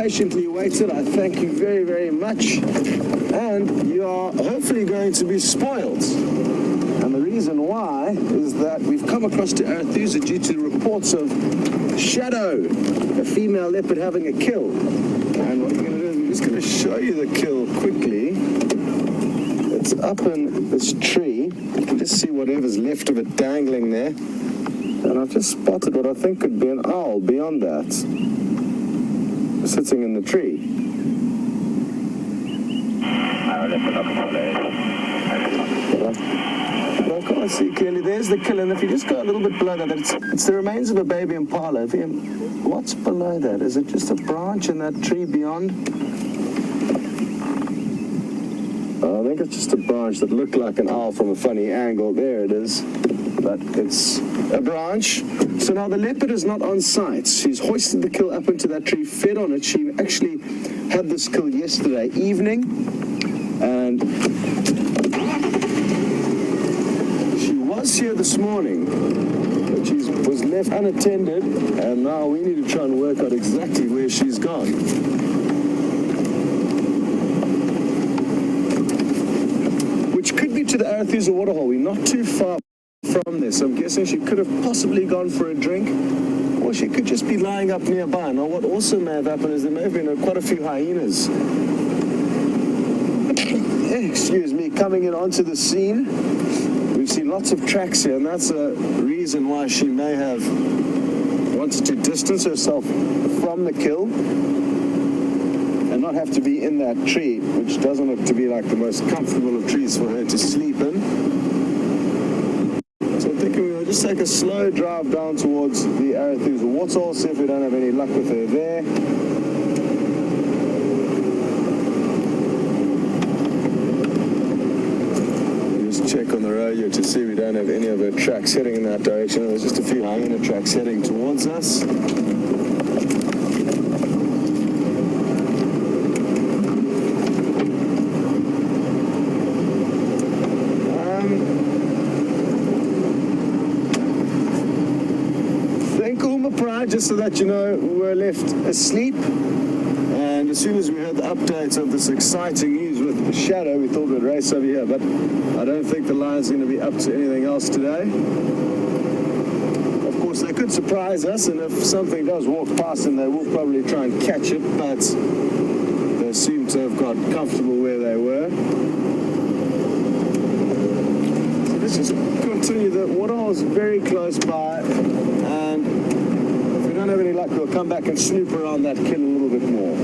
patiently waited. I thank you very, very much. And you are hopefully going to be spoiled. And the reason why is that we've come across to Arethusa due to reports of Shadow, a female leopard having a kill. And what we're going to do is we're just going to show you the kill quickly. It's up in this tree. You can just see whatever's left of it dangling there. And I've just spotted what I think could be an owl beyond that, sitting in the tree. But I can't see clearly. There's the kill, and if you just go a little bit below that, it's the remains of a baby impala. What's below that? Is it just a branch in that tree beyond? I think it's just a branch that looked like an owl from a funny angle. There it is. But it's a branch. So now the leopard is not on site. She's hoisted the kill up into that tree, fed on it. She actually had this kill yesterday evening. And she was here this morning, but she was left unattended. And now we need to try and work out exactly where she's gone. Which could be to the Arethusa waterhole. We're not too far from this. I'm guessing she could have possibly gone for a drink, or she could just be lying up nearby. Now, what also may have happened is there may have been quite a few hyenas, excuse me, coming in onto the scene. We've seen lots of tracks here, and that's a reason why she may have wanted to distance herself from the kill and not have to be in that tree, which doesn't look to be like the most comfortable of trees for her to sleep in. So I'm thinking we'll just take a slow drive down towards the Arethusa waterhole, see if we don't have any luck with her there. We'll just check on the road here to see we don't have any of her tracks heading in that direction. There's just a few hyena tracks heading towards us. Just so that you know, we're left asleep, and as soon as we heard the updates of this exciting news with Shadow, we thought we'd race over here, but I don't think the lion's going to be up to anything else today. Of course, they could surprise us, and if something does walk past them, they will probably try and catch it, but they seem to have got comfortable where they were. So let's just continue. The waterhole is very close by, and don't have any luck, we'll come back and snoop around that kill a little bit more.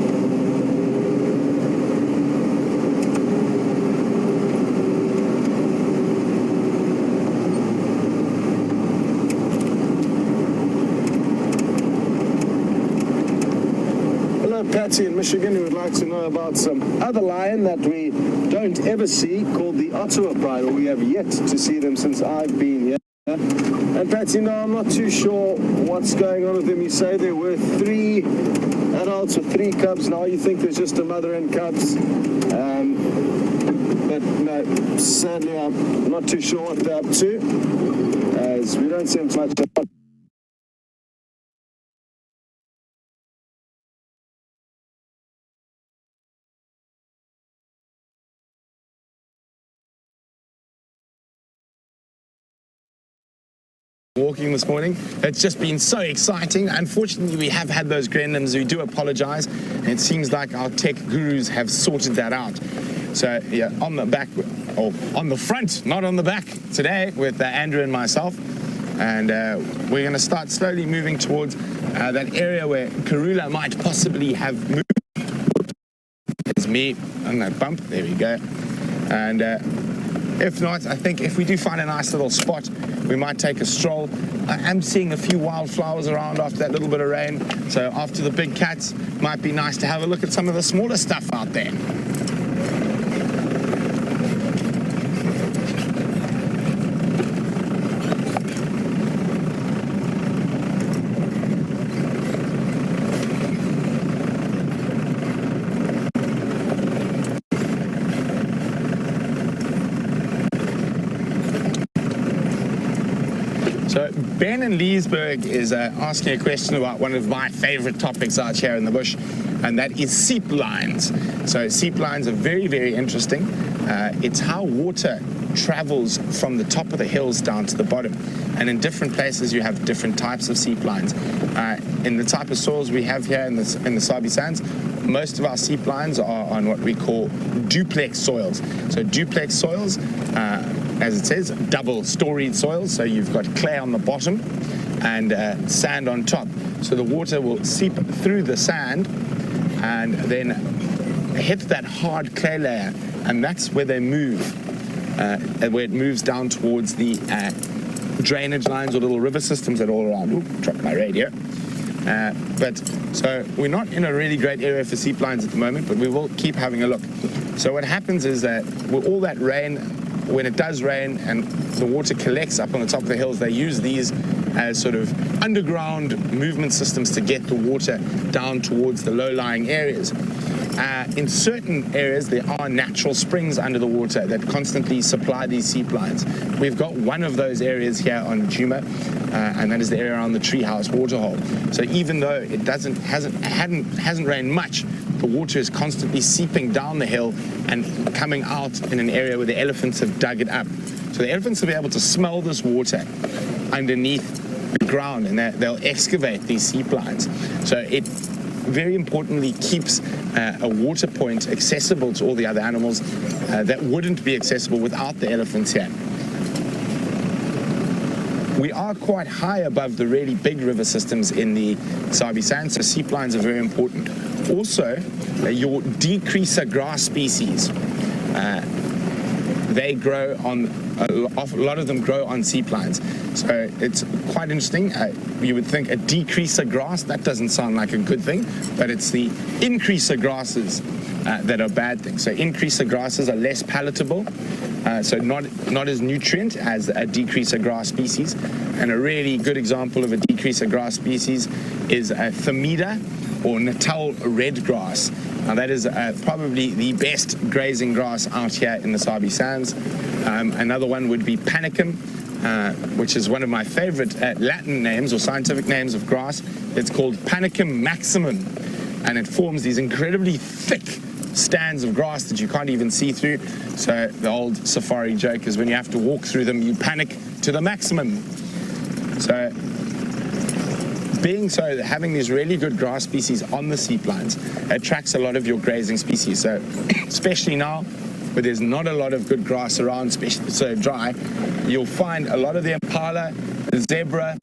Hello, Patsy in Michigan, who would like to know about some other lion that we don't ever see called the Ottawa Pride, or we have yet to see them since I've been here. And Patsy, no, I'm not too sure what's going on with them. You say there were 3 adults with 3 cubs. Now you think there's just a mother and cubs. But no, sadly, I'm not too sure what they're up to, as we don't see them much. Walking this morning. It's just been so exciting. Unfortunately, we have had those grandams. We do apologize. And it seems like our tech gurus have sorted that out. So yeah, on the back, or on the front, not on the back, today with Andrew and myself. And we're going to start slowly moving towards that area where Karula might possibly have moved. There's me on that bump. There we go. And if not, I think if we do find a nice little spot, we might take a stroll. I am seeing a few wildflowers around after that little bit of rain. So after the big cats, might be nice to have a look at some of the smaller stuff out there. So Ben in Leesburg is asking a question about one of my favorite topics out here in the bush, and that is seep lines. So seep lines are very, very interesting. It's how water travels from the top of the hills down to the bottom, and in different places you have different types of seep lines. In the type of soils we have here in the Sabi Sands, most of our seep lines are on what we call duplex soils. So duplex soils, as it says, double-storied soils. So you've got clay on the bottom and sand on top. So the water will seep through the sand and then hit that hard clay layer, and that's where they move, where it moves down towards the drainage lines or little river systems that are all around. Ooh, dropped my radio. So we're not in a really great area for seep lines at the moment, but we will keep having a look. So what happens is that with all that rain, when it does rain and the water collects up on the top of the hills, they use these as sort of underground movement systems to get the water down towards the low-lying areas. In certain areas, there are natural springs under the water that constantly supply these seep lines. We've got one of those areas here on Juma, and that is the area around the Treehouse waterhole. So even though it hasn't rained much, the water is constantly seeping down the hill and coming out in an area where the elephants have dug it up. So the elephants will be able to smell this water underneath the ground, and they'll excavate these seep lines. So it very importantly keeps a water point accessible to all the other animals that wouldn't be accessible without the elephants here. We are quite high above the really big river systems in the Sabi Sands, so seep lines are very important. Also, your decreaser grass species, they grow on, a lot of them grow on seep lines. So it's quite interesting. You would think a decreaser grass, that doesn't sound like a good thing, but it's the increaser grasses that are bad things. So increaser grasses are less palatable, so not as nutrient as a decreaser grass species. And a really good example of a decreaser grass species is a Thamida or Natal red grass. Now that is probably the best grazing grass out here in the Sabi Sands. Another one would be Panicum, which is one of my favorite Latin names or scientific names of grass. It's called Panicum maximum, and it forms these incredibly thick stands of grass that you can't even see through. So the old safari joke is when you have to walk through them, you panic to the maximum. So being so, having these really good grass species on the seep lines attracts a lot of your grazing species. So especially now, where there's not a lot of good grass around, especially so dry, you'll find a lot of the impala, the zebra,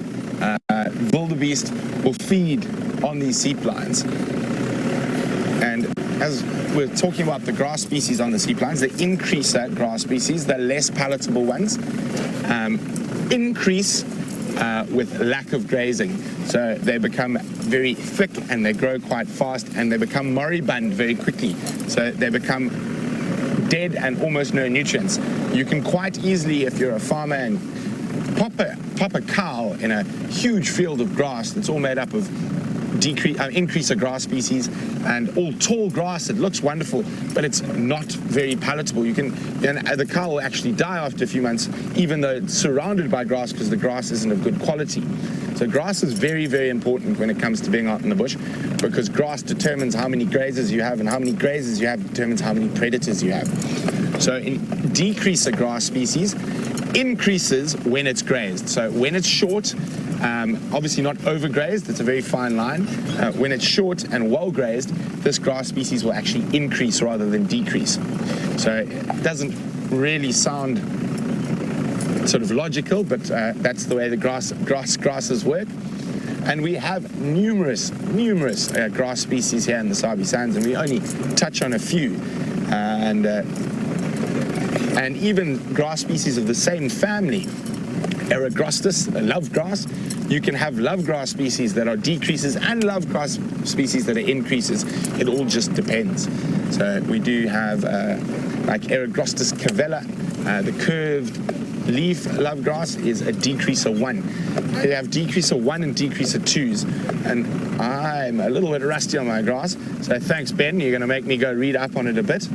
wildebeest will feed on these seep lines. And as we're talking about the grass species on the seep lines, the increaser grass species, the less palatable ones, increase with lack of grazing. So they become very thick and they grow quite fast, and they become moribund very quickly. So they become dead and almost no nutrients. You can quite easily, if you're a farmer, and pop a cow in a huge field of grass that's all made up of increaser grass species and all tall grass. It looks wonderful, but it's not very palatable. The cow will actually die after a few months, even though it's surrounded by grass, because the grass isn't of good quality. So grass is very, very important when it comes to being out in the bush, because grass determines how many grazers you have, and how many grazers you have determines how many predators you have. So in decreaser grass species increases when it's grazed. So when it's short, obviously not overgrazed, it's a very fine line. When it's short and well grazed, this grass species will actually increase rather than decrease. So it doesn't really sound sort of logical, but that's the way the grasses work. And we have numerous grass species here in the Sabi Sands, and we only touch on a few. And even grass species of the same family, Eragrostis, love grass. You can have love grass species that are decreases and love grass species that are increases. It all just depends. So we do have like Eragrostis cavella, the curved leaf love grass is a decreaser 1. They have decreaser 1 and decreaser 2s, and I'm a little bit rusty on my grass, so thanks Ben, you're going to make me go read up on it a bit,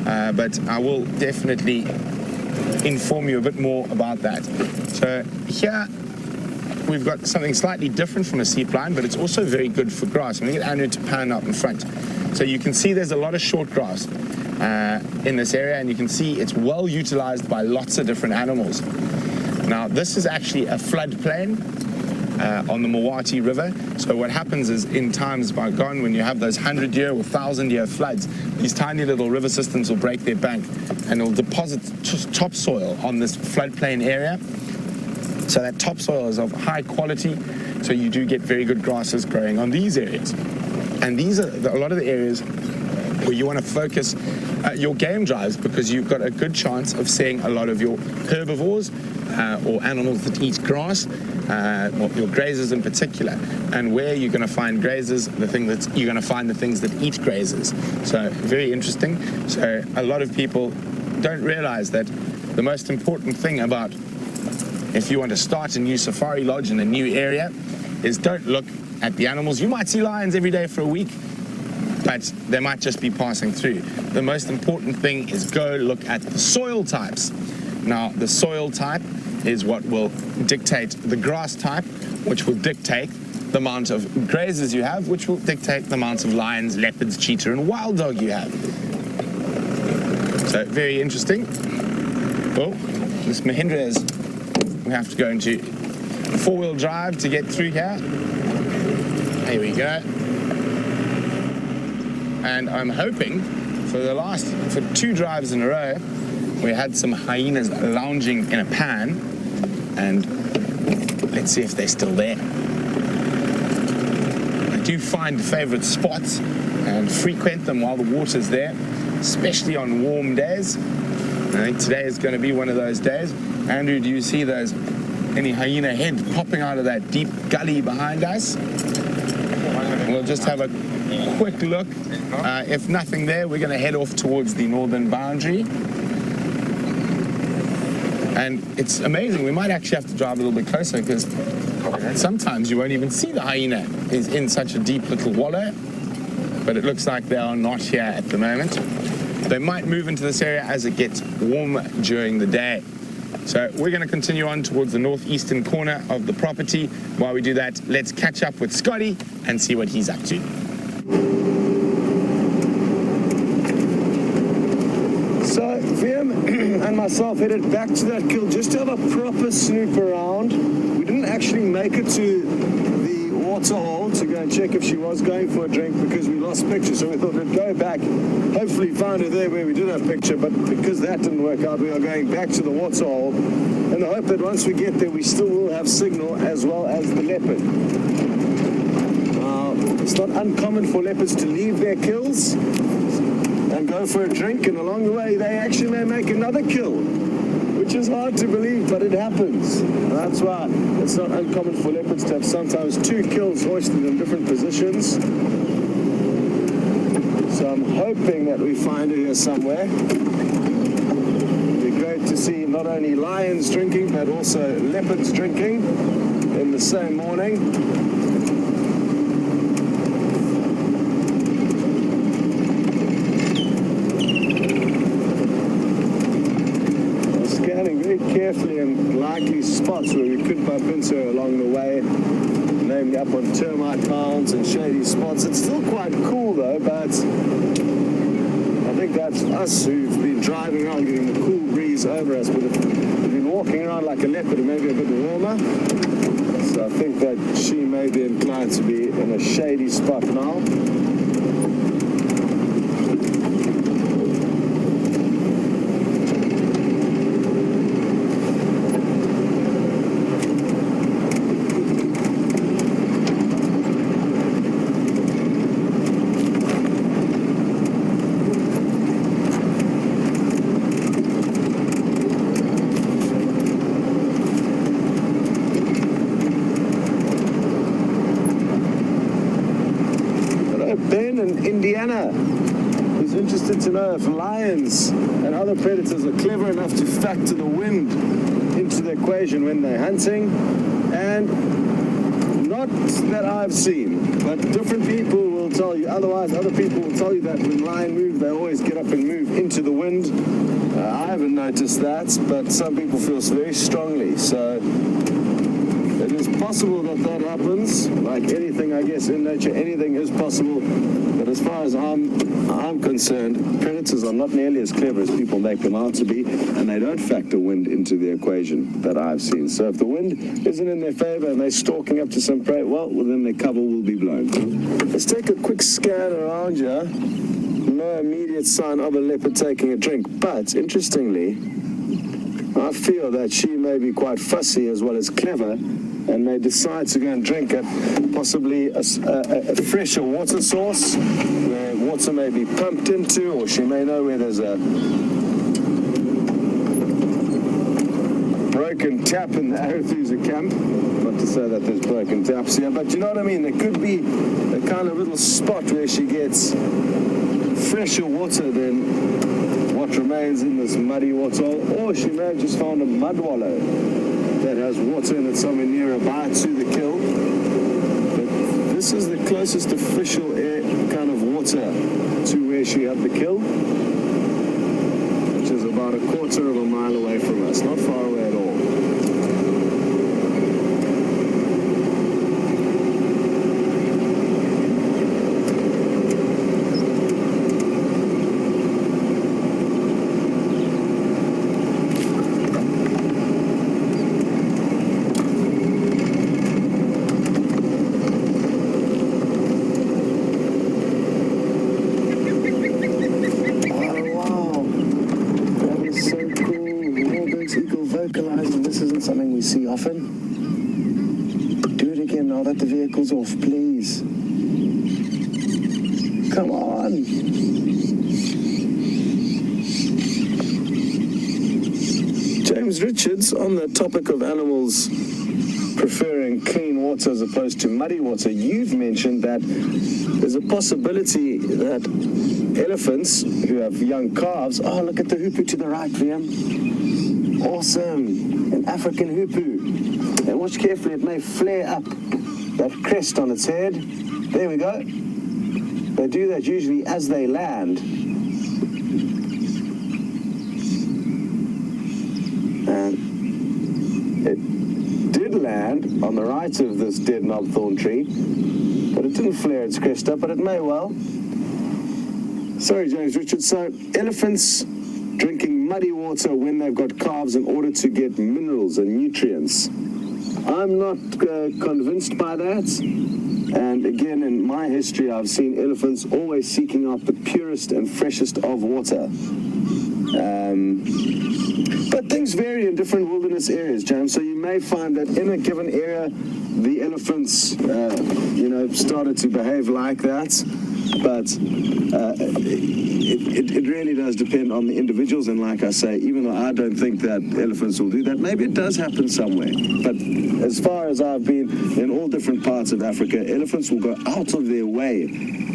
but I will definitely inform you a bit more about that. So here we've got something slightly different from a seep line, but it's also very good for grass. I'm going to get Andrew to pan up in front. So you can see there's a lot of short grass in this area, and you can see it's well utilized by lots of different animals. Now, this is actually a floodplain on the Mawati River. So what happens is, in times bygone, when you have those 100-year or 1,000-year floods, these tiny little river systems will break their bank and will deposit topsoil on this floodplain area. So that topsoil is of high quality, so you do get very good grasses growing on these areas. And these are a lot of the areas where you want to focus your game drives, because you've got a good chance of seeing a lot of your herbivores or animals that eat grass, or your grazers in particular. And where you're going to find grazers, you're going to find the things that eat grazers. So very interesting. So a lot of people don't realize that the most important thing about, if you want to start a new safari lodge in a new area, is don't look at the animals. You might see lions every day for a week, but they might just be passing through. The most important thing is go look at the soil types. Now, the soil type is what will dictate the grass type, which will dictate the amount of grazers you have, which will dictate the amount of lions, leopards, cheetah, and wild dog you have. So, very interesting. Oh, this Mahindra is, we have to go into four-wheel drive to get through here. Here we go. And I'm hoping for 2 drives in a row, we had some hyenas lounging in a pan, and let's see if they're still there. I do find favorite spots and frequent them while the water's there, especially on warm days. I think today is going to be one of those days. Andrew, do you see any hyena head popping out of that deep gully behind us? We'll just have a quick look. If nothing there, we're going to head off towards the northern boundary. And it's amazing. We might actually have to drive a little bit closer, because sometimes you won't even see the hyena. It's in such a deep little wallow. But it looks like they are not here at the moment. They might move into this area as it gets warmer during the day. So we're going to continue on towards the northeastern corner of the property. While we do that, let's catch up with Scotty and see what he's up to. So VM and myself headed back to that kill just to have a proper snoop around. We didn't actually make it to the waterhole to go and check if she was going for a drink, because we lost picture. So we thought we'd go back, hopefully find her there where we did have picture. But because that didn't work out, we are going back to the waterhole in the hope that once we get there, we still will have signal as well as the leopard. It's not uncommon for leopards to leave their kills and go for a drink, and along the way they actually may make another kill, which is hard to believe, but it happens. And that's why it's not uncommon for leopards to have sometimes 2 kills hoisted in different positions. So I'm hoping that we find her here somewhere. It'd be great to see not only lions drinking, but also leopards drinking in the same morning. Carefully in likely spots where we could bump into her along the way, namely up on termite mounds and shady spots. It's still quite cool though, but I think that's us who've been driving around getting the cool breeze over us, but if we've been walking around like a leopard, it may be a bit warmer. So I think that she may be inclined to be in a shady spot now. Ben in Indiana is interested to know if lions and other predators are clever enough to factor the wind into the equation when they're hunting. And not that I've seen, but different people will tell you otherwise. Other people will tell you that when lions move, they always get up and move into the wind. I haven't noticed that, but some people feel very strongly. So it is possible that happens. Like anything, I guess, in nature, anything is possible. But as far as I'm concerned, predators are not nearly as clever as people make them out to be, and they don't factor wind into the equation that I've seen. So if the wind isn't in their favor and they're stalking up to some prey, well, then their cover will be blown. Let's take a quick scan around here. No immediate sign of a leopard taking a drink, but interestingly, I feel that she may be quite fussy as well as clever and may decide to go and drink at possibly a fresher water source where water may be pumped into, or she may know where there's a broken tap in the Arethusa camp. Not to say that there's broken taps here, but you know what I mean? There could be a kind of little spot where she gets fresher water than what remains in this muddy waterhole, or she may have just found a mud wallow that has water in it somewhere nearby to the kill. But this is the closest official kind of water to where she had the kill, which is about a quarter of a mile away from us, not far away at all. Something we see often. Do it again now that the vehicle's off, please. Come on. James Richards, on the topic of animals preferring clean water as opposed to muddy water, you've mentioned that there's a possibility that elephants who have young calves, oh, look at the hoopoe to the right, VM. Awesome. An African hoopoe. And watch carefully, it may flare up that crest on its head. There we go. They do that usually as they land. And it did land on the right of this dead knobthorn tree, but it didn't flare its crest up, but it may well. Sorry, James Richards. So, elephants drinking muddy water when they've got calves in order to get minerals and nutrients. I'm not convinced by that. And again, in my history, I've seen elephants always seeking out the purest and freshest of water. But things vary in different wilderness areas, James. So you may find that in a given area, the elephants, started to behave like that. But it really does depend on the individuals. And like I say, even though I don't think that elephants will do that, maybe it does happen somewhere. But as far as I've been in all different parts of Africa, elephants will go out of their way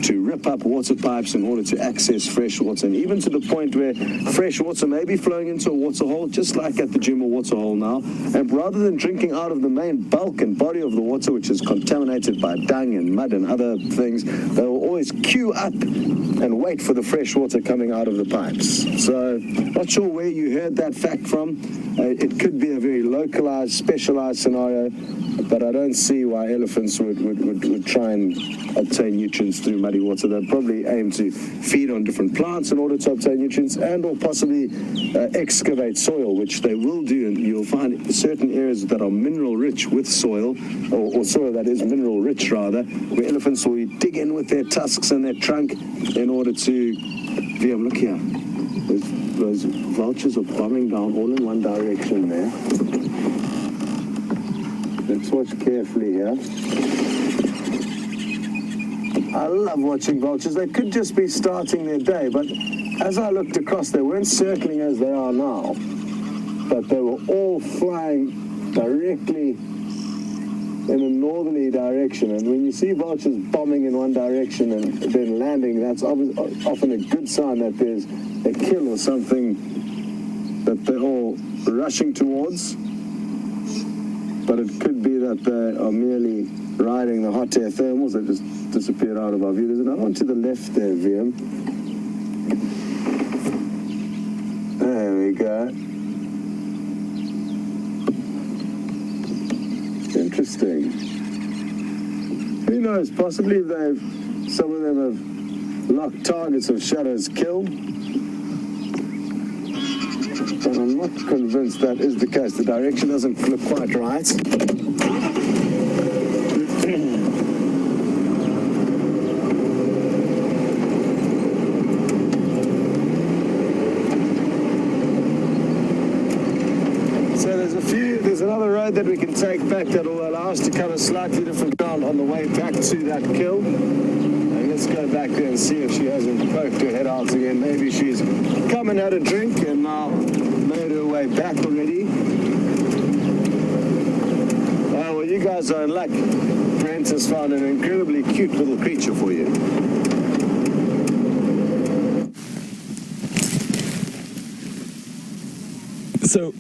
to rip up water pipes in order to access fresh water, and even to the point where fresh water may be flowing into a water hole, just like at the Juma water hole now, and rather than drinking out of the main bulk and body of the water, which is contaminated by dung and mud and other things, they will always queue up and wait for the fresh water coming out of the pipes. So, not sure where you heard that fact from. It could be a very localized, specialized scenario, but I don't see why elephants would try and obtain nutrients through muddy water. They'd probably aim to feed on different plants in order to obtain nutrients, and or possibly excavate soil, which they will do. And you'll find certain areas that are mineral rich with soil, or soil that is mineral rich rather, where elephants will dig in with their tusks and their trunk in order to, look here. Those vultures are bombing down all in one direction there. Let's watch carefully here. I love watching vultures. They could just be starting their day, but as I looked across, they weren't circling as they are now, but they were all flying directly in a northerly direction. And when you see vultures bombing in one direction and then landing, that's often a good sign that there's a kill or something that they're all rushing towards. But it could be that they are merely riding the hot air thermals that just disappeared out of our view. There's another one to the left there, VM. There we go. Then interesting. Who knows? Possibly some of them have locked targets of Shadow's kill. But I'm not convinced that is the case. The direction doesn't look quite right. There's another road that we can take back that will allow us to cover slightly different ground on the way back to that kill. And let's go back there and see if she hasn't poked her head out again. Maybe she's come and had a drink and now made her way back already. Oh, well, you guys are in luck. Brent has found an incredibly cute little creature for you. So,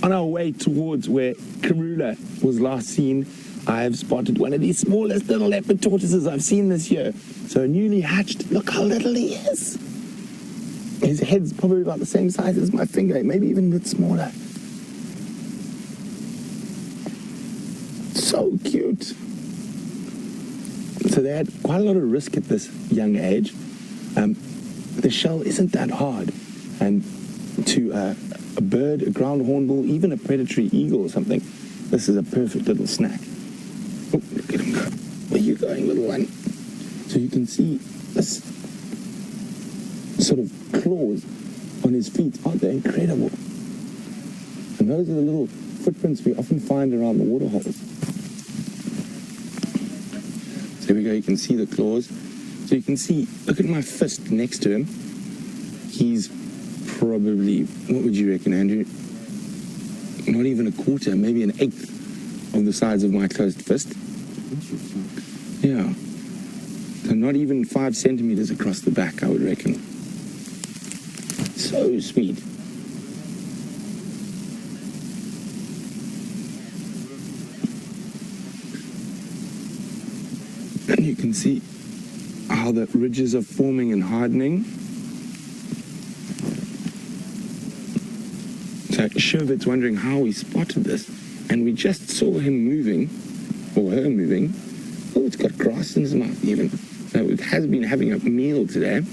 on our way towards where Karula was last seen, I have spotted one of the smallest little leopard tortoises I've seen this year. So newly hatched, look how little he is. His head's probably about the same size as my finger, maybe even a bit smaller. So cute. So they had quite a lot of risk at this young age. The shell isn't that hard. And to a bird, a ground hornbill, even a predatory eagle or something, this is a perfect little snack. Oh, look at him go. Where are you going, little one? So you can see this sort of claws on his feet. Aren't they incredible? And those are the little footprints we often find around the water holes. So there we go, you can see the claws. So you can see, look at my fist next to him. He's probably, what would you reckon, Andrew? Not even a quarter, maybe an eighth of the size of my closed fist. Yeah. So not even 5 centimeters across the back, I would reckon. So sweet. And you can see how the ridges are forming and hardening. So Sherbert's wondering how we spotted this, and we just saw him moving, or her moving. Oh, it's got grass in his mouth even. So it has been having a meal today. I'm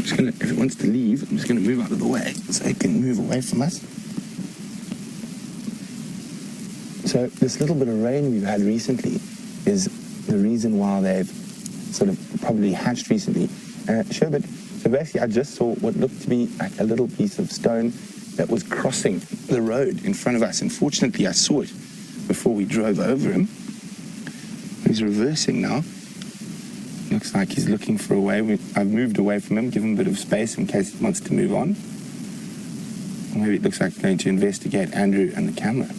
just gonna, if it wants to leave, I'm just gonna move out of the way so it can move away from us. So this little bit of rain we've had recently is the reason why they've sort of probably hatched recently. Sherbet, so basically I just saw what looked to be like a little piece of stone that was crossing the road in front of us. And fortunately I saw it before we drove over him. He's reversing now. Looks like he's looking for a way. I've moved away from him, give him a bit of space in case he wants to move on. Or maybe it looks like going to investigate Andrew and the camera.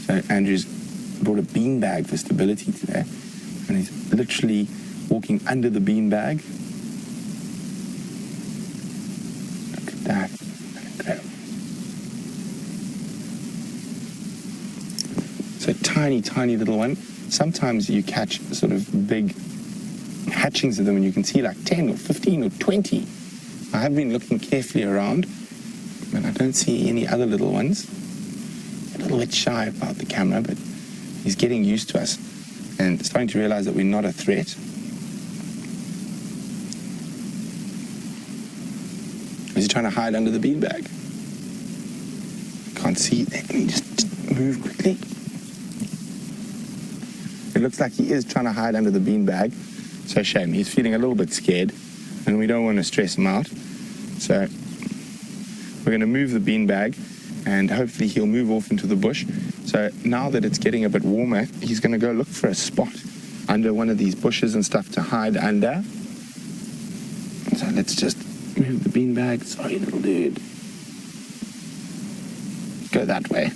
So Andrew's brought a beanbag for stability today, and he's literally walking under the beanbag. Look at that. Incredible. So tiny, tiny little one. Sometimes you catch sort of big hatchings of them, and you can see like 10 or 15 or 20. I have been looking carefully around, but I don't see any other little ones. A little bit shy about the camera, but he's getting used to us and starting to realize that we're not a threat. Is he trying to hide under the beanbag? Can't see. Can he just move quickly? It looks like he is trying to hide under the beanbag. So shame. He's feeling a little bit scared, and we don't want to stress him out. So we're going to move the beanbag, and hopefully he'll move off into the bush. So now that it's getting a bit warmer, he's going to go look for a spot under one of these bushes and stuff to hide under. So let's just move the beanbag. Sorry, little dude. Go that way.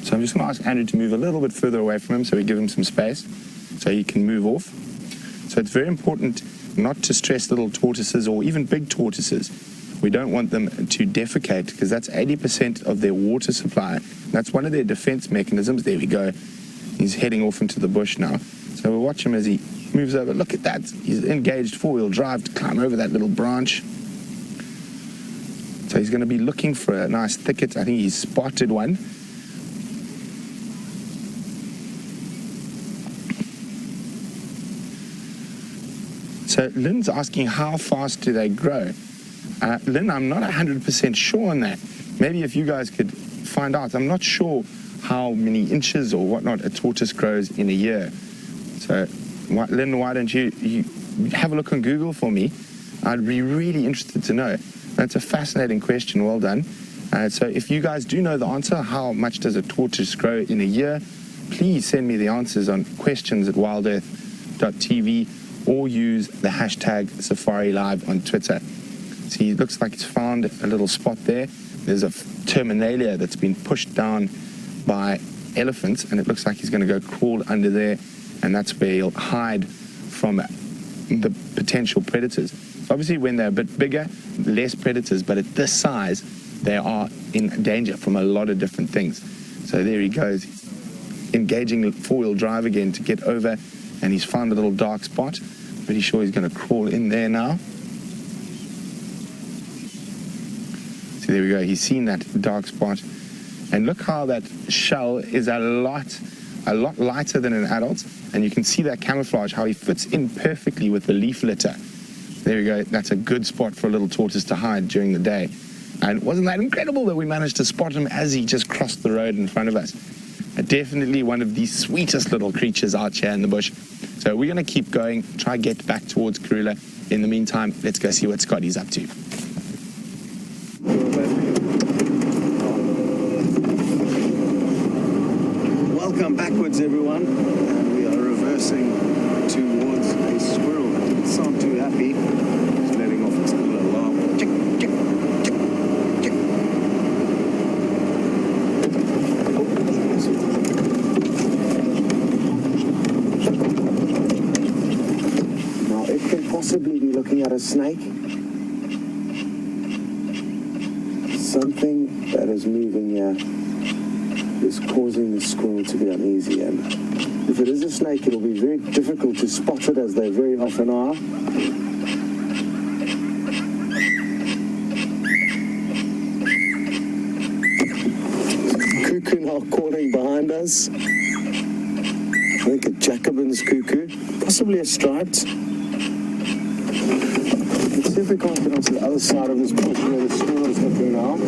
So I'm just going to ask Andrew to move a little bit further away from him so we give him some space so he can move off. So it's very important not to stress little tortoises or even big tortoises. We don't want them to defecate because that's 80% of their water supply. That's one of their defense mechanisms. There we go. He's heading off into the bush now. So we'll watch him as he moves over. Look at that. He's engaged four-wheel drive to climb over that little branch. So he's going to be looking for a nice thicket. I think he's spotted one. So Lynn's asking, how fast do they grow? Lynn, I'm not 100% sure on that. Maybe if you guys could find out. I'm not sure how many inches or whatnot a tortoise grows in a year. So, Lynn, why don't you have a look on Google for me? I'd be really interested to know. That's a fascinating question. Well done. So if you guys do know the answer, how much does a tortoise grow in a year, please send me the answers on questions@wildearth.tv or use the hashtag SafariLive on Twitter. See, it looks like it's found a little spot there. There's a terminalia that's been pushed down by elephants, and it looks like he's going to go crawl under there, and that's where he'll hide from the potential predators. Obviously, when they're a bit bigger, less predators, but at this size, they are in danger from a lot of different things. So there he goes, engaging four-wheel drive again to get over, and he's found a little dark spot. Pretty sure he's going to crawl in there now. So there we go, he's seen that dark spot. And look how that shell is a lot lighter than an adult, and you can see that camouflage, how he fits in perfectly with the leaf litter. There we go, that's a good spot for a little tortoise to hide during the day. And wasn't that incredible that we managed to spot him as he just crossed the road in front of us? Definitely one of the sweetest little creatures out here in the bush. So we're going to keep going, try get back towards Karula. In the meantime, let's go see what Scotty's up to. Welcome backwards, everyone. And we are reversing towards a squirrel that didn't sound too happy. It's letting off its little alarm. Chick, chick, chick, chick. Now, it can possibly be looking at a snake. Something that is moving here is causing the squirrel to be uneasy, and if it is a snake, it'll be very difficult to spot it, as they very often are. Cuckoo now calling behind us. I think a Jacobin's cuckoo, possibly a striped. Let's see if we can't get onto the other side of this bush where the squirrel is looking now.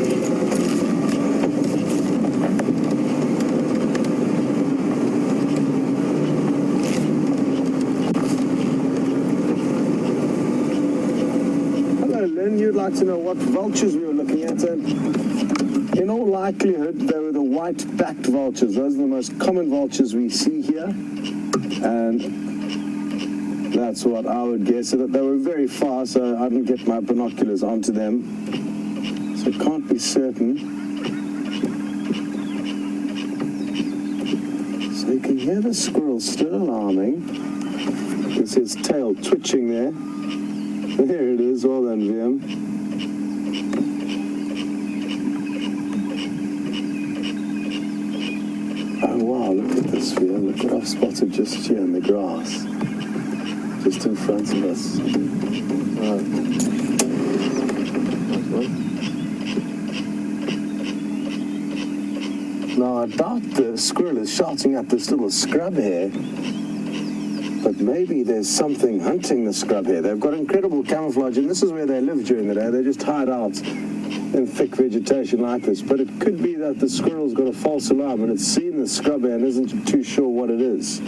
You'd like to know what vultures we were looking at, and in all likelihood they were the white-backed vultures. Those are the most common vultures we see here, and that's what I would guess. So that they were very far, so I didn't get my binoculars onto them, so can't be certain. So you can hear the squirrel still alarming. There's his tail twitching there. There it is. Well done, VM. Oh wow, look at this, VM. Look what I've spotted just here in the grass, just in front of us. Now I doubt the squirrel is shouting at this little scrub here, but maybe there's something hunting the scrub here. They've got incredible camouflage, and this is where they live during the day. They just hide out in thick vegetation like this. But it could be that the squirrel's got a false alarm and it's seen the scrub here and isn't too sure what it is.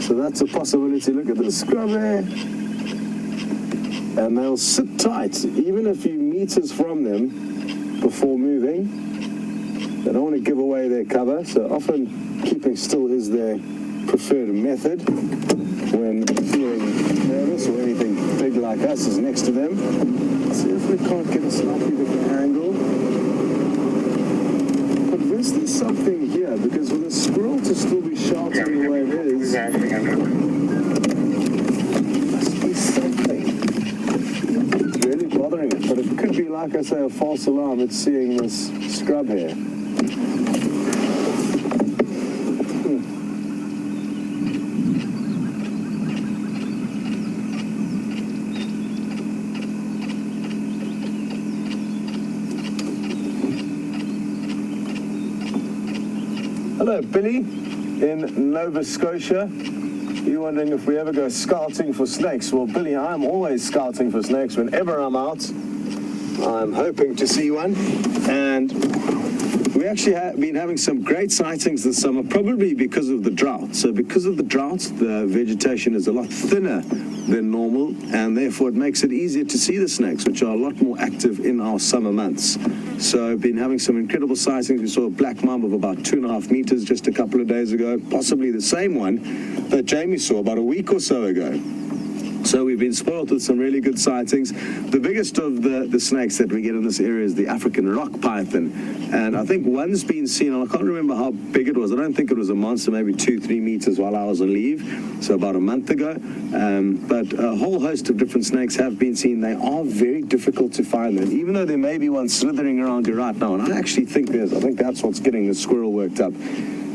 So that's a possibility. Look at the scrub here. And they'll sit tight, even a few meters from them before moving. They don't want to give away their cover, so often keeping still is their preferred method when feeling nervous or anything big like us is next to them. Let's see if we can't get a slightly different angle. But there's something here, because for the squirrel to still be shouting the way it is, must be something. It's really bothering it, but it could be, like I say, a false alarm. It's seeing this scrub here. Hello, Billy in Nova Scotia. You're wondering if we ever go scouting for snakes. Well, Billy, I'm always scouting for snakes whenever I'm out. I'm hoping to see one. And we actually have been having some great sightings this summer, probably because of the drought. So because of the drought, the vegetation is a lot thinner than normal, and therefore it makes it easier to see the snakes, which are a lot more active in our summer months. So I've been having some incredible sightings. We saw a black mamba of about 2.5 meters just a couple of days ago, possibly the same one that Jamie saw about a week or so ago. So we've been spoiled with some really good sightings. The biggest of the snakes that we get in this area is the African rock python. And I think one's been seen, and I can't remember how big it was. I don't think it was a monster, maybe 2-3 meters while I was on leave, so about a month ago. But a whole host of different snakes have been seen. They are very difficult to find them, even though there may be one slithering around you right now. And I actually think that's what's getting the squirrel worked up.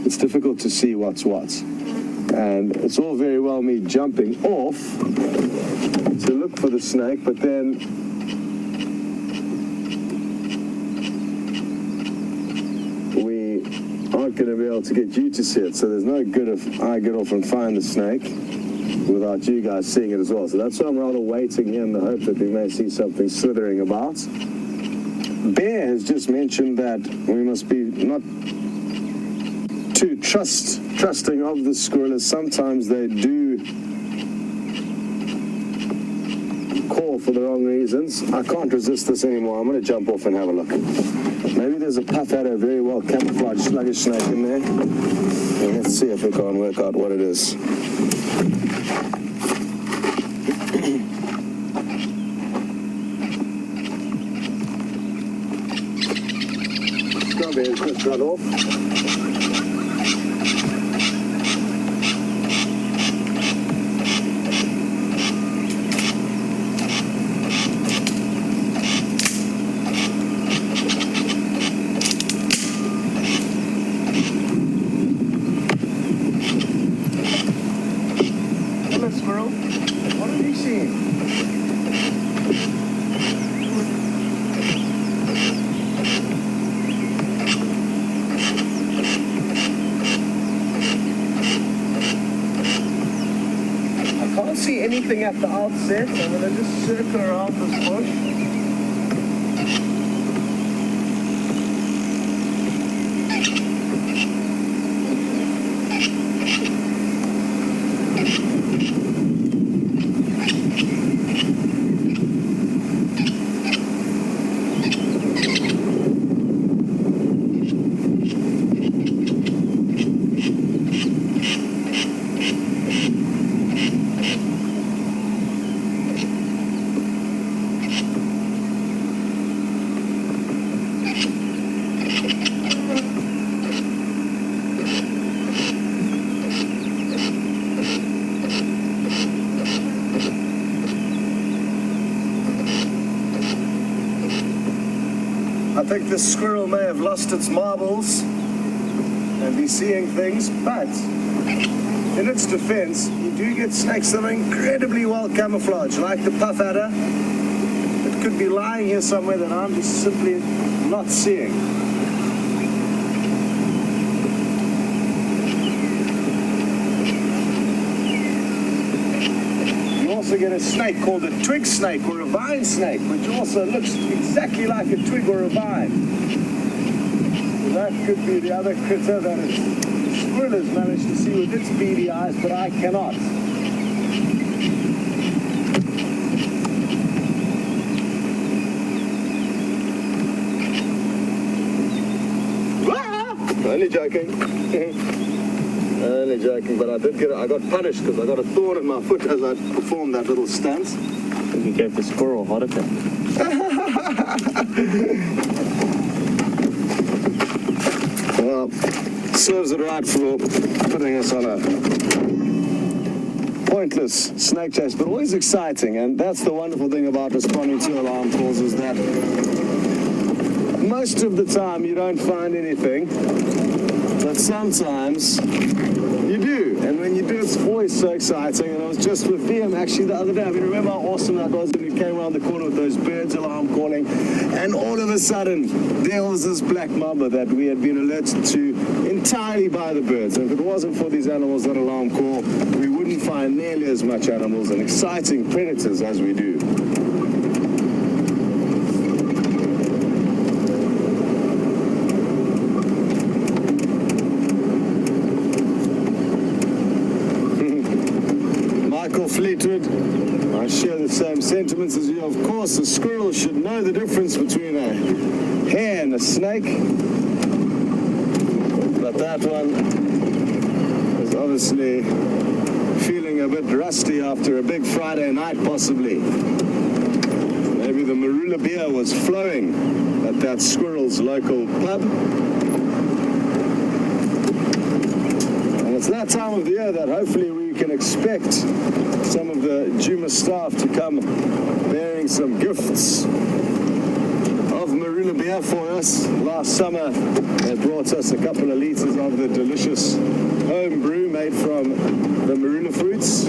It's difficult to see what's what. And it's all very well me jumping off to look for the snake, but then we aren't going to be able to get you to see it. So there's no good if I get off and find the snake without you guys seeing it as well. So that's why I'm rather waiting here in the hope that we may see something slithering about. Bear has just mentioned that we must be not too trusting of the squirrel, as sometimes they do call for the wrong reasons. I can't resist this anymore. I'm going to jump off and have a look. Maybe there's a puff adder, very well camouflaged sluggish snake in there. And let's see if we can work out what it is. Strawberries just run off. Squirrel, what are you seeing? I can't see anything at the outset, so I'm going to just circle around this bush. I think this squirrel may have lost its marbles and be seeing things, but in its defense, you do get snakes that are incredibly well camouflaged, like the puff adder. It could be lying here somewhere that I'm just simply not seeing. You also get a snake called a twig snake or a vine snake, which also looks exactly like a twig or a vine. So that could be the other critter that the squirrel has managed to see with its beady eyes, but I cannot. Only joking. Only joking, but I got punished because I got a thorn in my foot as I performed that little stunt. And you gave the squirrel a heart attack. Well, serves it right for putting us on a pointless snake chase, but always exciting. And that's the wonderful thing about responding to alarm calls, is that most of the time you don't find anything, but sometimes you do. And when you It's always so exciting, and I was just with VM actually the other day. I mean, remember how awesome that was when we came around the corner with those birds alarm calling, and all of a sudden there was this black mamba that we had been alerted to entirely by the birds. And if it wasn't for these animals that alarm call, we wouldn't find nearly as much animals and exciting predators as we do. Fleetwood, I share the same sentiments as you. Of course, a squirrel should know the difference between a hare and a snake, but that one is obviously feeling a bit rusty after a big Friday night, possibly. Maybe the Marula beer was flowing at that squirrel's local pub. And it's that time of the year that hopefully we can expect some of the Juma staff to come bearing some gifts of Marula beer for us. Last summer, they brought us a couple of litres of the delicious home brew made from the Marula fruits.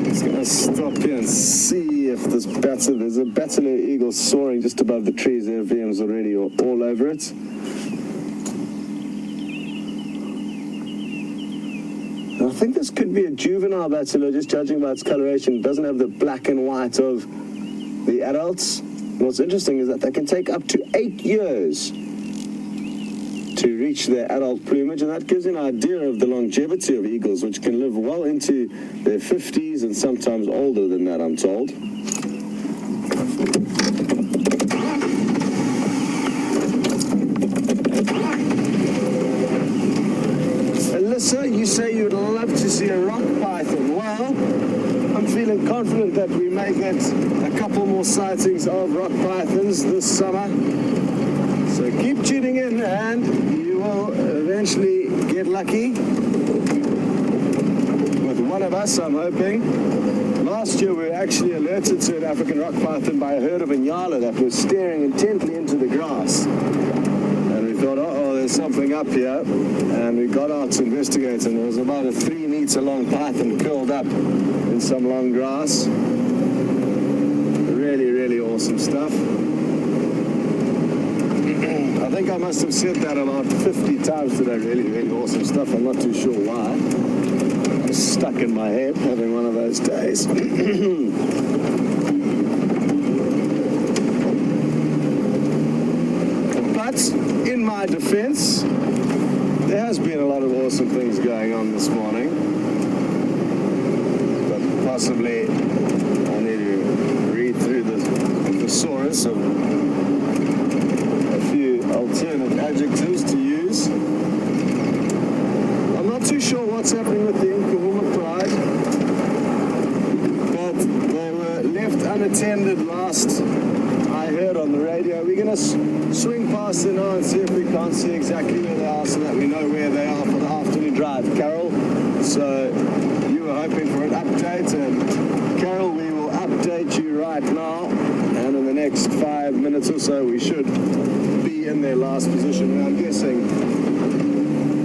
Just going to stop here and see if there's a bateleur eagle soaring just above the trees there. VM's already all over it. I think this could be a juvenile bateleur, just judging by its coloration. It doesn't have the black and white of the adults. And what's interesting is that they can take up to 8 years to reach their adult plumage, and that gives you an idea of the longevity of eagles, which can live well into their 50s and sometimes older than that, I'm told. Alyssa, you say you'd love to see a rock python. Well, I'm feeling confident that we may get a couple more sightings of rock pythons this summer. So keep tuning in and you will eventually get lucky with one of us, I'm hoping. Last year we were actually alerted to an African rock python by a herd of Inyala that was staring intently into the grass. And we thought, uh-oh, there's something up here. And we got out to investigate, and there was about a 3-meter long python curled up in some long grass. Really, really awesome stuff. I think I must have said that about 50 times today. Really, really awesome stuff. I'm not too sure why. It's stuck in my head, having one of those days. But in my defense, there has been a lot of awesome things going on this morning. But possibly I need to read through the thesaurus of a few alternate adjectives to use. I'm not too sure what's happening with the Nkahuma Pride, but they were left unattended last I heard on the radio. We're going to swing past there now and see if we can't see exactly where they are so that we know where they are for the afternoon drive. Carol, so you were hoping for an update, and Carol, we will update you right now, and in the next 5 minutes or so we should be in their last position. And I'm guessing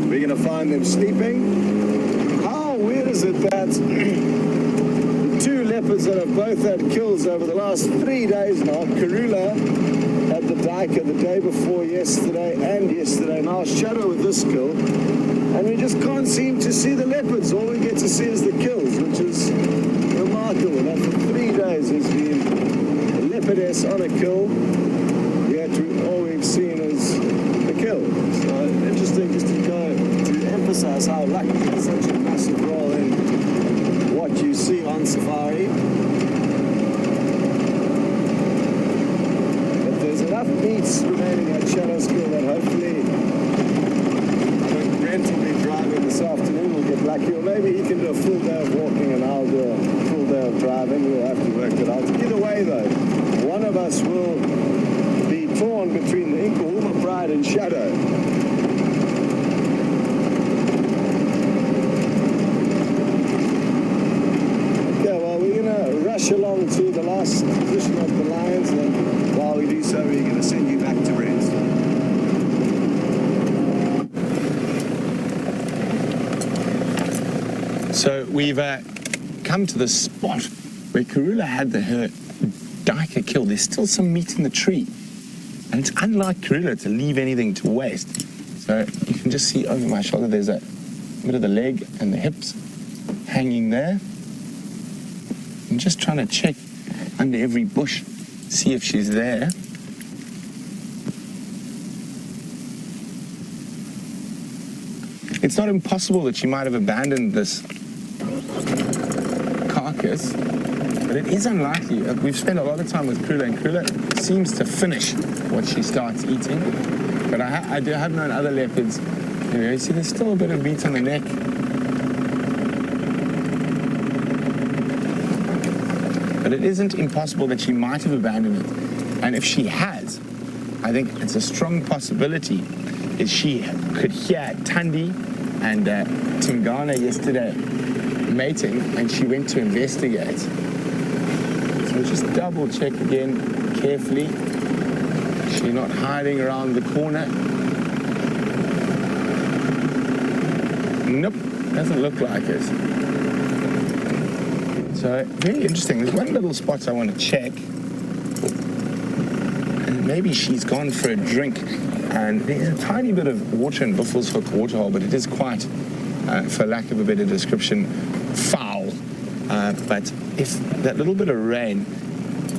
we're going to find them sleeping. How weird is it that the two leopards that have both had kills over the last 3 days now, Karula had the Dyker the day before yesterday and yesterday, now Shadow with this kill, and we just can't seem to see the leopards. All we get to see is the kills, which is remarkable. That for 3 days has been a leopardess on a kill, yet all we've seen is the kill. So interesting just to go to emphasize how luck plays such a massive role in what you see on safari. But there's enough meats remaining at Shadow's kill that hopefully Brent will be driving this afternoon. We'll get lucky, or maybe he can do a full day of walking and I'll do a full day of driving. We'll have to work it out. Either way though, one of us will be torn between the Nkahuma Pride and Shadow. Okay, well, we're going to rush along to the last position of the Lions, and while we do so, we're going to send you back to Brent. So we've come to the spot where Karula had her duiker killed. There's still some meat in the tree. And it's unlike Karula to leave anything to waste. So you can just see over my shoulder, there's a bit of the leg and the hips hanging there. I'm just trying to check under every bush, see if she's there. It's not impossible that she might have abandoned this carcass, but it is unlikely. We've spent a lot of time with Karula, and Karula seems to finish what she starts eating. But I have known other leopards, you see there's still a bit of meat on the neck. But it isn't impossible that she might have abandoned it. And if she has, I think it's a strong possibility is she could hear Thandi and Tingana yesterday mating, and she went to investigate. So just double check again carefully. She's not hiding around the corner. Nope, doesn't look like it. So very interesting. There's one little spot I want to check. And maybe she's gone for a drink. And there's a tiny bit of water in Buffelshoek waterhole, but it is quite, for lack of a better description, foul. But if that little bit of rain,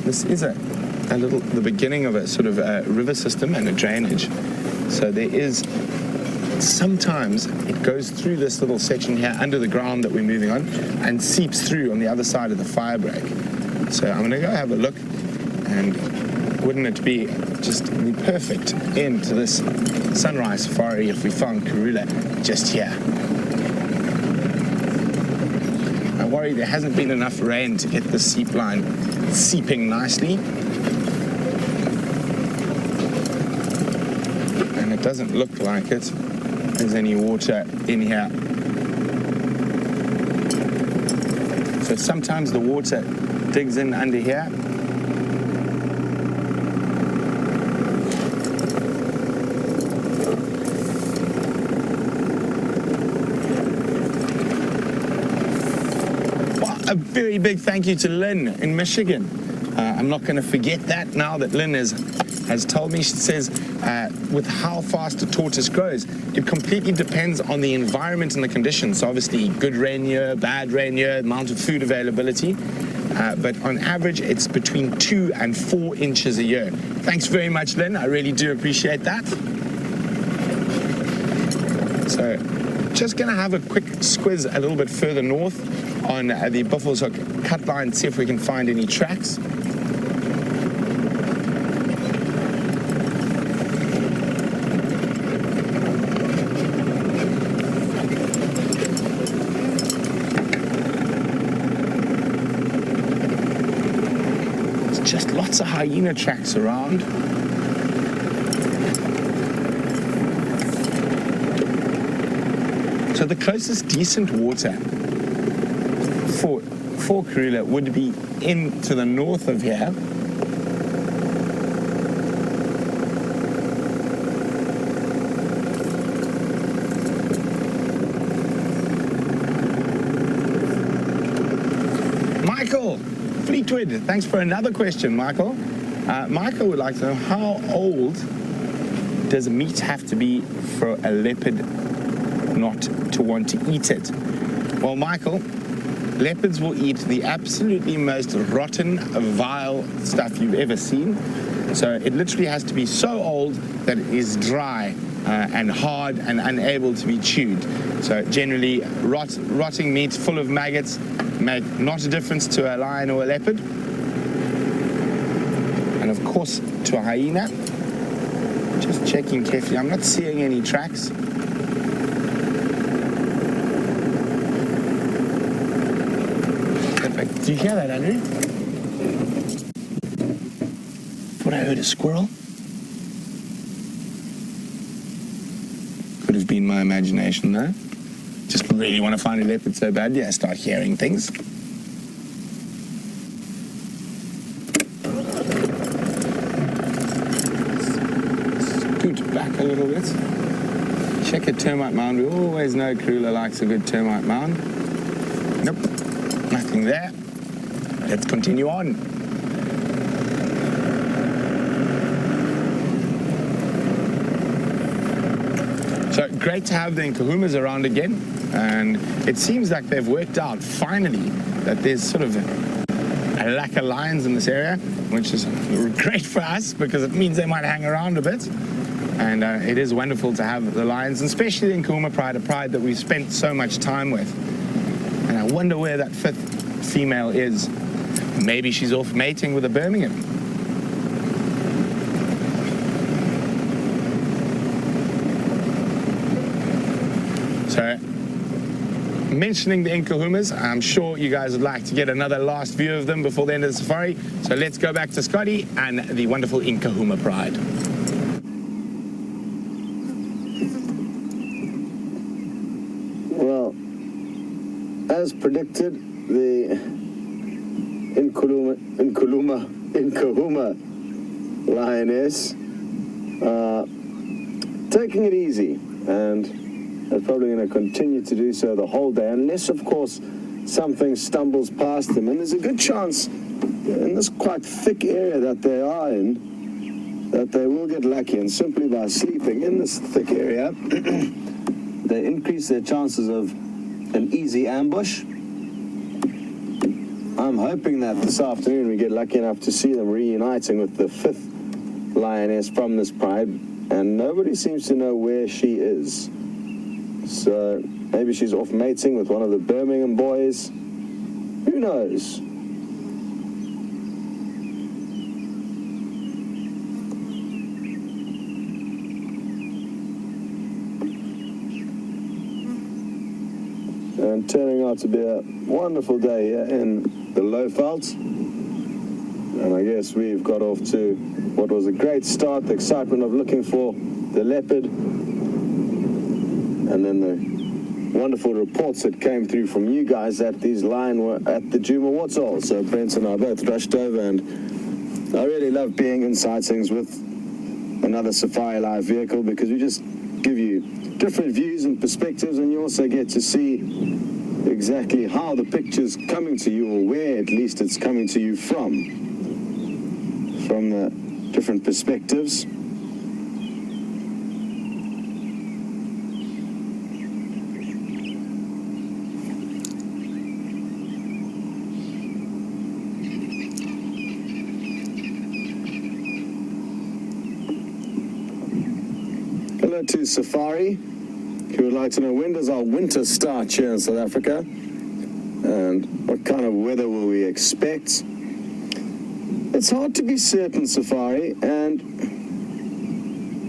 this is the beginning of a sort of a river system and a drainage. So there is, sometimes it goes through this little section here under the ground that we're moving on and seeps through on the other side of the fire break. So I'm going to go have a look, and wouldn't it be just the perfect end to this sunrise safari if we found Karula just here. I worry there hasn't been enough rain to get the seep line seeping nicely. And it doesn't look like there's any water in here. So sometimes the water digs in under here. A very big thank you to Lynn in Michigan. I'm not going to forget that now that Lynn has told me. She says with how fast a tortoise grows, it completely depends on the environment and the conditions. So obviously good rain year, bad rain year, amount of food availability. But on average, it's between 2 and 4 inches a year. Thanks very much, Lynn. I really do appreciate that. So just going to have a quick squiz a little bit further north on the Buffelshoek cut line, see if we can find any tracks. There's just lots of hyena tracks around. So the closest decent water for Karula would be in to the north of here. Michael Fleetwood, thanks for another question, Michael. Michael would like to know, how old does meat have to be for a leopard not to want to eat it? Well, Michael, leopards will eat the absolutely most rotten, vile stuff you've ever seen. So it literally has to be so old that it is dry and hard and unable to be chewed. So generally, rotting meat full of maggots make not a difference to a lion or a leopard. And of course, to a hyena. Just checking carefully. I'm not seeing any tracks. Did you hear that, Andrew? Thought I heard a squirrel. Could have been my imagination, though. Just really want to find a leopard so badly, I start hearing things. Scoot back a little bit. Check a termite mound. We always know Karula likes a good termite mound. Nope, nothing there. Let's continue on. So great to have the Nkahumas around again, and it seems like they've worked out finally that there's sort of a lack of lions in this area, which is great for us because it means they might hang around a bit. And it is wonderful to have the lions, and especially the Nkahuma pride, a pride that we've spent so much time with. And I wonder where that fifth female is. Maybe she's off mating with a Birmingham. So, mentioning the Nkahumas, I'm sure you guys would like to get another last view of them before the end of the safari. So let's go back to Scotty and the wonderful Nkahuma pride. Well, as predicted, the Nkahuma lioness taking it easy, and they're probably going to continue to do so the whole day, unless, of course, something stumbles past them. And there's a good chance in this quite thick area that they are in that they will get lucky, and simply by sleeping in this thick area, they increase their chances of an easy ambush. I'm hoping that this afternoon we get lucky enough to see them reuniting with the fifth lioness from this pride, and nobody seems to know where she is. So maybe she's off mating with one of the Birmingham boys. Who knows? And turning out to be a wonderful day here in the Lowveld. And I guess we've got off to what was a great start, the excitement of looking for the leopard, and then the wonderful reports that came through from you guys that these lions were at the Djuma Waterhole. So Brent and I both rushed over, and I really love being in sightings with another SafariLive vehicle, because we just give you different views and perspectives, and you also get to see exactly how the picture's coming to you, or where at least it's coming to you from the different perspectives. Hello to Safari, who would like to know, when does our winter start here in South Africa, and what kind of weather will we expect? It's hard to be certain, Safari, and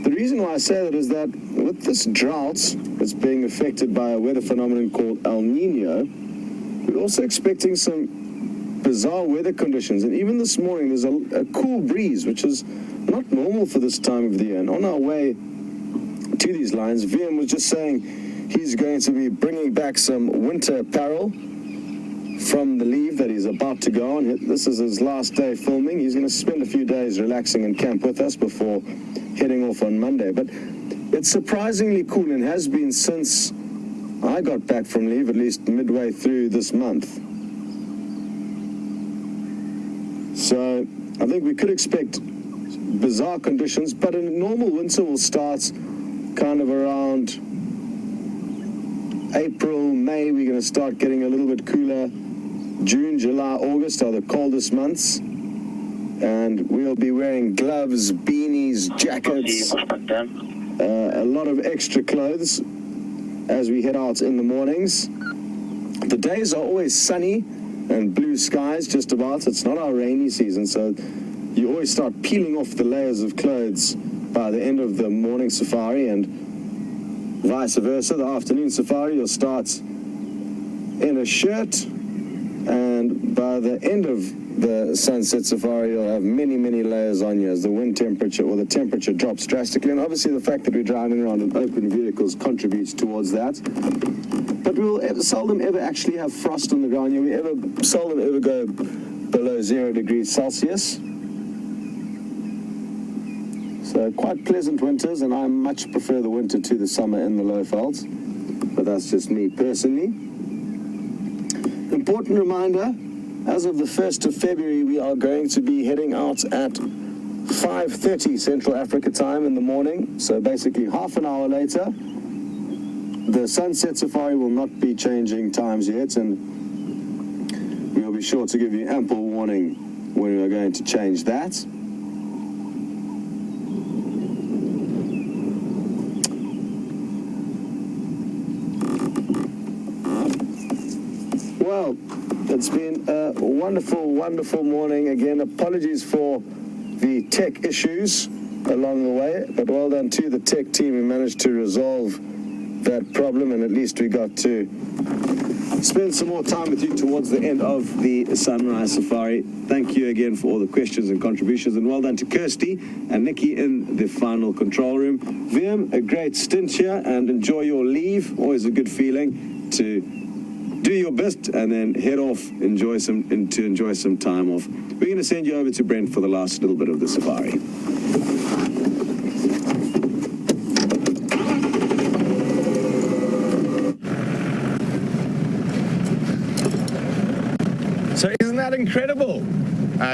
the reason why I say that is that with this drought that's being affected by a weather phenomenon called El Nino, we're also expecting some bizarre weather conditions. And even this morning there's a cool breeze, which is not normal for this time of the year. And on our way to these lines, VM was just saying he's going to be bringing back some winter apparel from the leave that he's about to go on. This is his last day filming. He's going to spend a few days relaxing in camp with us before heading off on Monday. But it's surprisingly cool, and has been since I got back from leave, at least midway through this month. So I think we could expect bizarre conditions, but a normal winter will start kind of around April, May. We're going to start getting a little bit cooler. June, July, August are the coldest months, and we'll be wearing gloves, beanies, jackets, a lot of extra clothes as we head out in the mornings. The days are always sunny and blue skies just about. It's not our rainy season, so you always start peeling off the layers of clothes by the end of the morning safari, and vice versa. The afternoon safari, you'll start in a shirt, and by the end of the sunset safari, you'll have many, many layers on you as the wind temperature, or the temperature, drops drastically. And obviously the fact that we're driving around in open vehicles contributes towards that. But we'll seldom ever actually have frost on the ground here. We seldom ever go below 0 degrees Celsius. So quite pleasant winters, and I much prefer the winter to the summer in the Lowveld. But that's just me personally. And important reminder, as of the 1st of February, we are going to be heading out at 5:30 Central Africa time in the morning. So basically half an hour later. The Sunset Safari will not be changing times yet, and we'll be sure to give you ample warning when we are going to change that. Well, it's been a wonderful, wonderful morning. Again, apologies for the tech issues along the way, but well done to the tech team who managed to resolve that problem, and at least we got to spend some more time with you towards the end of the Sunrise Safari. Thank you again for all the questions and contributions, and well done to Kirsty and Nikki in the final control room. Viam, a great stint here, and enjoy your leave. Always a good feeling to do your best and then head off, enjoy some time off. We're going to send you over to Brent for the last little bit of the safari. So isn't that incredible?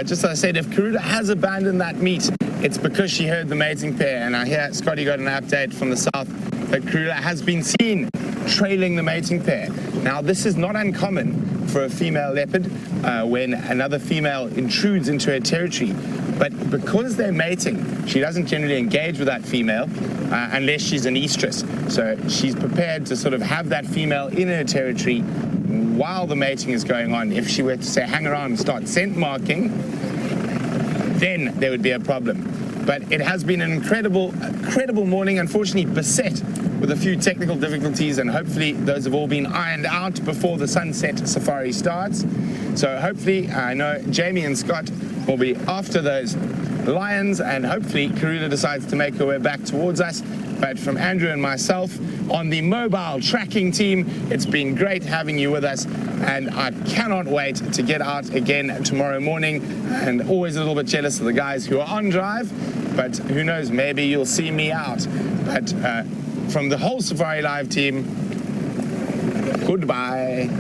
Just as I said, if Karula has abandoned that meet, it's because she heard the mating pair. And I hear Scotty got an update from the south that Karula has been seen trailing the mating pair. Now, this is not uncommon for a female leopard when another female intrudes into her territory. But because they're mating, she doesn't generally engage with that female unless she's an estrus. So she's prepared to sort of have that female in her territory while the mating is going on. If she were to say hang around and start scent marking, then there would be a problem. But it has been an incredible morning, unfortunately beset with a few technical difficulties, and hopefully those have all been ironed out before the Sunset Safari starts. So hopefully, I know Jamie and Scott will be after those lions, and hopefully Karula decides to make her way back towards us. But from Andrew and myself on the mobile tracking team, it's been great having you with us, and I cannot wait to get out again tomorrow morning, and always a little bit jealous of the guys who are on drive, but who knows, maybe you'll see me out. But from the whole SafariLive team, goodbye.